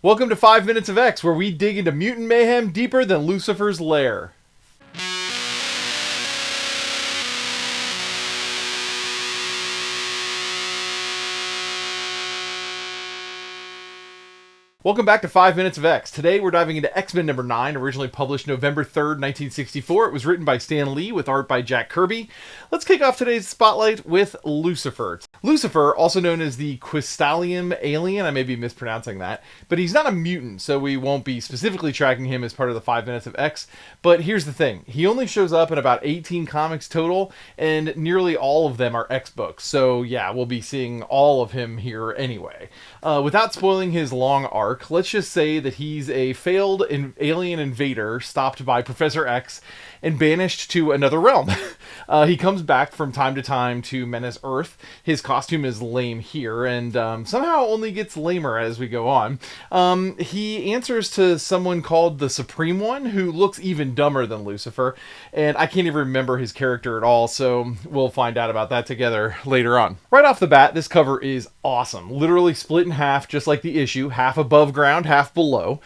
Welcome to 5 Minutes of X, where we dig into mutant mayhem deeper than Lucifer's lair. Welcome back to 5 Minutes of X. Today we're diving into X-Men number 9, originally published November 3rd, 1964. It was written by Stan Lee with art by Jack Kirby. Let's kick off today's spotlight with Lucifer. Lucifer, also known as the Quistalium alien, I may be mispronouncing that, but he's not a mutant, so we won't be specifically tracking him as part of the 5 Minutes of X. But here's the thing, he only shows up in about 18 comics total, and nearly all of them are X books, so yeah, we'll be seeing all of him here anyway. Without spoiling his long arc, let's just say that he's a failed alien invader stopped by Professor X and banished to another realm. He comes back from time to time to menace Earth. His costume is lame here, and somehow only gets lamer as we go on. He answers to someone called the Supreme One, who looks even dumber than Lucifer, and I can't even remember his character at all, so we'll find out about that together later on. Right off the bat, this cover is awesome. Literally split in half, just like the issue, half above ground, half below.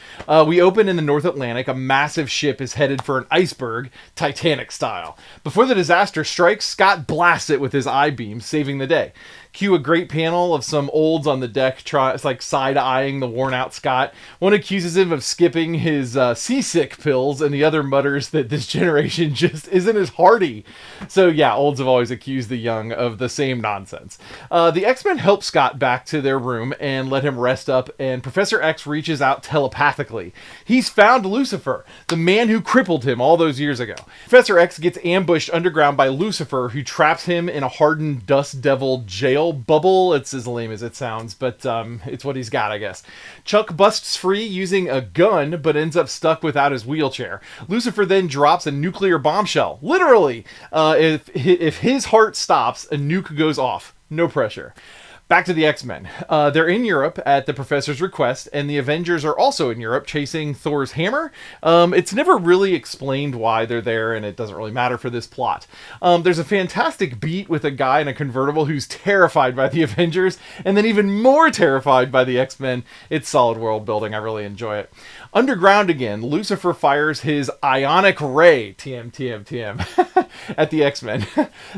We open in the North Atlantic. A massive ship is headed for an iceberg, Titanic style. Before the disaster strikes, Scott blasts it with his I-beam, saving the day. Cue a great panel of some olds on the deck, it's like side-eyeing the worn-out Scott. One accuses him of skipping his seasick pills, and the other mutters that this generation just isn't as hardy. So yeah, olds have always accused the young of the same nonsense. The X-Men help Scott back to their room and let him rest up, and Professor X reaches out telepathically. He's found Lucifer, the man who crippled him all those years ago. Professor X gets ambushed underground by Lucifer, who traps him in a hardened dust devil jail bubble. It's as lame as it sounds, but it's what he's got, I guess. Chuck busts free using a gun, but ends up stuck without his wheelchair. Lucifer then drops a nuclear bombshell. Literally, if his heart stops, a nuke goes off. No pressure. Back to the X-Men. They're in Europe at the Professor's request, and the Avengers are also in Europe chasing Thor's hammer. It's never really explained why they're there, and it doesn't really matter for this plot. There's a fantastic beat with a guy in a convertible who's terrified by the Avengers, and then even more terrified by the X-Men. It's solid world building. I really enjoy it. Underground again, Lucifer fires his ionic ray, TM, at the X-Men.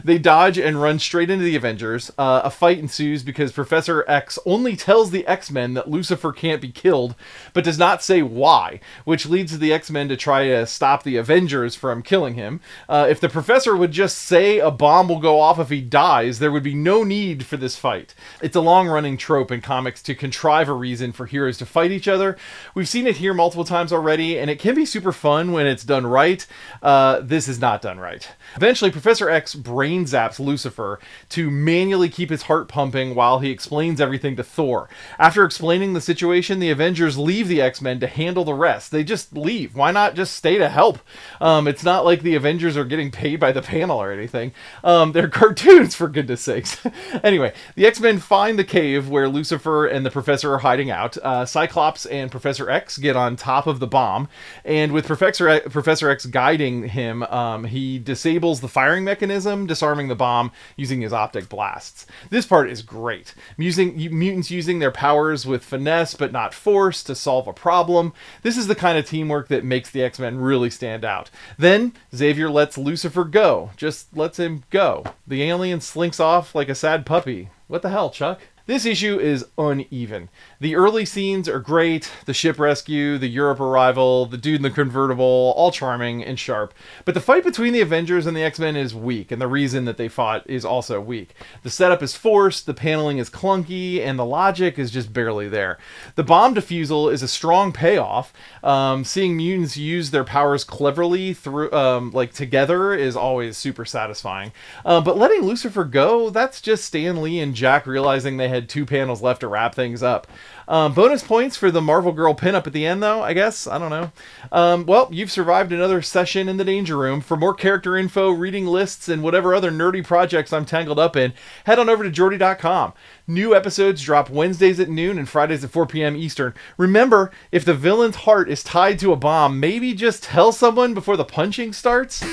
They dodge and run straight into the Avengers. A fight ensues because Professor X only tells the X-Men that Lucifer can't be killed, but does not say why, which leads the X-Men to try to stop the Avengers from killing him. If the Professor would just say a bomb will go off if he dies, there would be no need for this fight. It's a long-running trope in comics to contrive a reason for heroes to fight each other. We've seen it here multiple times already, and it can be super fun when it's done right. This is not done right. Eventually, Professor X brain zaps Lucifer to manually keep his heart pumping while he explains everything to Thor. After explaining the situation, the Avengers leave the X-Men to handle the rest. They just leave. Why not just stay to help? It's not like the Avengers are getting paid by the panel or anything. They're cartoons, for goodness sakes. Anyway, the X-Men find the cave where Lucifer and the Professor are hiding out. Cyclops and Professor X get on top of the bomb, and with Professor X guiding him, he disables the firing mechanism, disarming the bomb using his optic blasts. This part is great. Mutants using their powers with finesse but not force to solve a problem. This is the kind of teamwork that makes the X-Men really stand out. Then Xavier lets Lucifer go. Just lets him go. The alien slinks off like a sad puppy. What the hell, Chuck? This issue is uneven. The early scenes are great, the ship rescue, the Europe arrival, the dude in the convertible, all charming and sharp. But the fight between the Avengers and the X-Men is weak, and the reason that they fought is also weak. The setup is forced, the paneling is clunky, and the logic is just barely there. The bomb defusal is a strong payoff. Seeing mutants use their powers cleverly through, together is always super satisfying. But letting Lucifer go, that's just Stan Lee and Jack realizing they had 2 panels left to wrap things up. Bonus points for the Marvel Girl pinup at the end, though, I guess. I don't know. Well, you've survived another session in the Danger Room. For more character info, reading lists, and whatever other nerdy projects I'm tangled up in, head on over to Jordy.com. New episodes drop Wednesdays at noon and Fridays at 4 p.m. Eastern. Remember, if the villain's heart is tied to a bomb, maybe just tell someone before the punching starts.